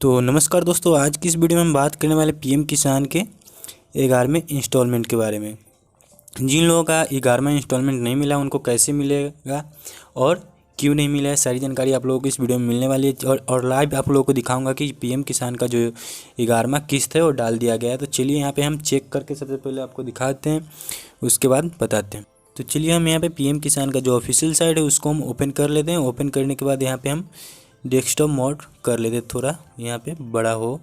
तो नमस्कार दोस्तों, आज की इस वीडियो में हम बात करने वाले पीएम किसान के 11वें इंस्टॉलमेंट के बारे में। जिन लोगों का 11वां इंस्टॉलमेंट नहीं मिला उनको कैसे मिलेगा और क्यों नहीं मिला है, सारी जानकारी आप लोगों को इस वीडियो में मिलने वाली है। और लाइव आप लोगों को दिखाऊंगा कि पीएम किसान का जो 11वां किस्त है वो डाल दिया गया है। तो चलिए यहाँ पे हम चेक करके सबसे पहले आपको दिखाते हैं, उसके बाद बताते हैं। तो चलिए हम यहाँ पे पीएम किसान का जो ऑफिशियल साइट है उसको हम ओपन कर लेते हैं। ओपन करने के बाद यहाँ पे हम डेस्कटॉप मोड कर लेते, थोड़ा यहाँ पे बड़ा हो।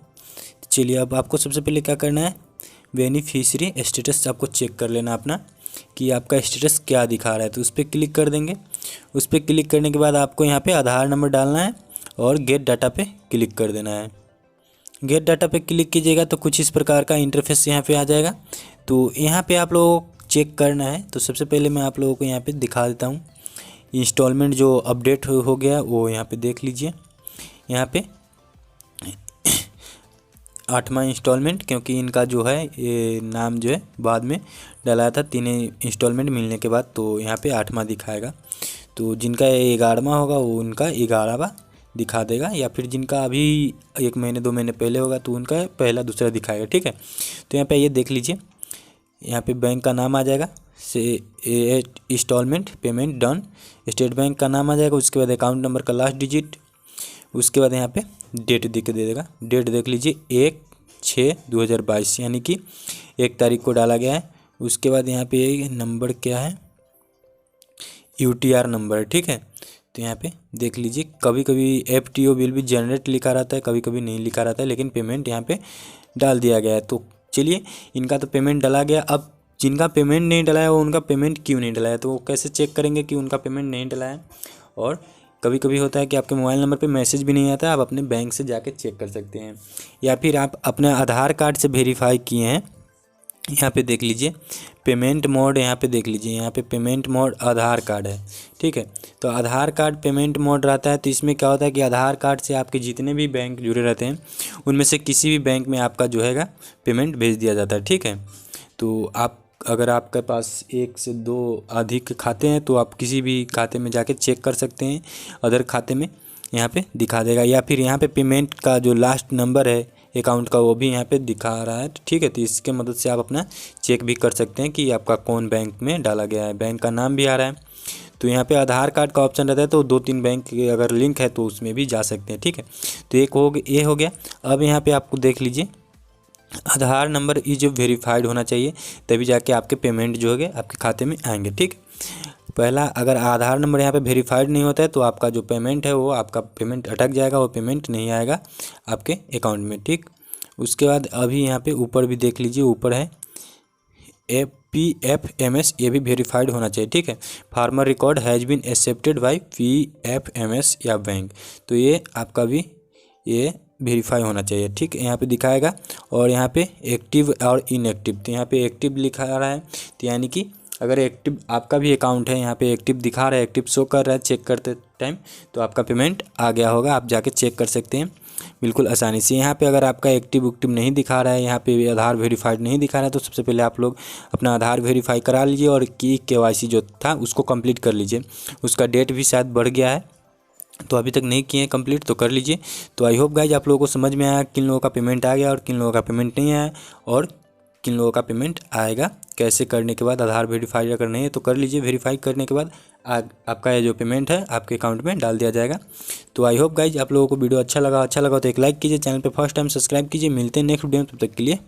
चलिए अब आपको सबसे पहले क्या करना है, बेनिफिशियरी स्टेटस आपको चेक कर लेना अपना कि आपका स्टेटस क्या दिखा रहा है। तो उस पर क्लिक कर देंगे। उस पर क्लिक करने के बाद आपको यहाँ पे आधार नंबर डालना है और गेट डाटा पे क्लिक कर देना है। गेट डाटा पे क्लिक कीजिएगा तो कुछ इस प्रकार का इंटरफेस यहाँ पे आ जाएगा। तो यहाँ पे आप लोगों को चेक करना है। तो सबसे पहले मैं आप लोगों को यहाँ पे दिखा देता हूँ इंस्टॉलमेंट जो अपडेट हो गया वो यहाँ पे देख लीजिए। यहाँ पे 8वां इंस्टॉलमेंट, क्योंकि इनका जो है ये नाम जो है बाद में डाला था 3 इंस्टॉलमेंट मिलने के बाद, तो यहाँ पे 8वां दिखाएगा। तो जिनका 11वां होगा वो उनका 11वां दिखा देगा, या फिर जिनका अभी 1 महीने 2 महीने पहले होगा तो उनका पहला दूसरा दिखाएगा। ठीक है, तो यहाँ पे ये देख लीजिए, यहाँ पे बैंक का नाम आ जाएगा से installment payment done, State Bank का नाम आ जाएगा। उसके बाद अकाउंट नंबर का लास्ट डिजिट, उसके बाद यहाँ पे डेट दे देगा। डेट देख लीजिए 1/6/2022, यानी कि 1 तारीख को डाला गया है। उसके बाद यहाँ पे नंबर क्या है, UTR नंबर। ठीक है, तो यहाँ पे देख लीजिए कभी कभी FTO बिल भी जनरेट लिखा रहता है, कभी कभी नहीं लिखा रहता है, लेकिन पेमेंट यहाँ पे डाल दिया गया है। तो चलिए इनका तो पेमेंट डला गया। अब जिनका पेमेंट नहीं डला है वो उनका पेमेंट क्यों नहीं डला है, तो वो कैसे चेक करेंगे कि उनका पेमेंट नहीं डला है। और कभी कभी होता है कि आपके मोबाइल नंबर पे मैसेज भी नहीं आता है, आप अपने बैंक से जाके चेक कर सकते हैं, या फिर आप अपने आधार कार्ड से वेरीफाई किए हैं। यहाँ पे देख लीजिए पेमेंट मोड, यहाँ पे देख लीजिए, यहाँ पे पेमेंट मोड आधार कार्ड है। ठीक है, तो आधार कार्ड पेमेंट मोड रहता है। तो इसमें क्या होता है कि आधार कार्ड से आपके जितने भी बैंक जुड़े रहते हैं उनमें से किसी भी बैंक में आपका जो है पेमेंट भेज दिया जाता है। ठीक है, तो आप अगर आपके पास 1 से 2 अधिक खाते हैं तो आप किसी भी खाते में जाके चेक कर सकते हैं, अदर खाते में यहाँ पे दिखा देगा। या फिर यहाँ पे पेमेंट का जो लास्ट नंबर है अकाउंट का वो भी यहाँ पे दिखा रहा है। ठीक है, तो इसके मदद से आप अपना चेक भी कर सकते हैं कि आपका कौन बैंक में डाला गया है। बैंक का नाम भी आ रहा है। तो यहाँ पे आधार कार्ड का ऑप्शन रहता है, तो 2-3 बैंक अगर लिंक है तो उसमें भी जा सकते हैं। ठीक है, तो ये हो गया। अब यहाँ पे आपको देख लीजिए आधार नंबर इज वेरीफाइड होना चाहिए, तभी जाके आपके पेमेंट जो है आपके खाते में आएंगे। ठीक, पहला अगर आधार नंबर यहाँ पे वेरीफाइड नहीं होता है तो आपका जो पेमेंट है वो आपका पेमेंट अटक जाएगा, वो पेमेंट नहीं आएगा आपके अकाउंट में। ठीक, उसके बाद अभी यहाँ पे ऊपर भी देख लीजिए, ऊपर है PFMS, ये भी वेरीफाइड होना चाहिए। ठीक है, farmer record has been accepted by PFMS या बैंक, तो ये आपका भी ये वेरीफाई होना चाहिए। ठीक, यहाँ पे दिखाएगा। और यहाँ पे एक्टिव और इनएक्टिव, तो यहाँ पे एक्टिव लिखा रहा है, तो यानी कि अगर एक्टिव आपका भी अकाउंट है, यहाँ पे एक्टिव दिखा रहा है, एक्टिव शो कर रहा है चेक करते टाइम, तो आपका पेमेंट आ गया होगा। आप जाके चेक कर सकते हैं बिल्कुल आसानी से। यहाँ पे अगर आपका एक्टिव नहीं दिखा रहा है, यहाँ पे आधार वेरीफाइड नहीं दिखा रहा है, तो सबसे पहले आप लोग अपना आधार वेरीफाई करा लीजिए और KYC जो था उसको कंप्लीट कर लीजिए। उसका डेट भी शायद बढ़ गया है, तो अभी तक नहीं किए हैं कंप्लीट, तो कर लीजिए। तो आई होप गाइज आप लोगों को समझ में आया किन लोगों का पेमेंट आ गया और किन लोगों का पेमेंट नहीं आया, और किन लोगों का पेमेंट आएगा कैसे करने के बाद। आधार वेरीफाई अगर नहीं है तो कर लीजिए, वेरीफाई करने के बाद आपका ये जो पेमेंट है आपके अकाउंट में डाल दिया जाएगा। तो आई होप गाइज आप लोगों को वीडियो अच्छा लगा तो एक लाइक कीजिए, चैनल पे फर्स्ट टाइम सब्सक्राइब कीजिए। मिलते हैं नेक्स्ट वीडियो में, तब तक के लिए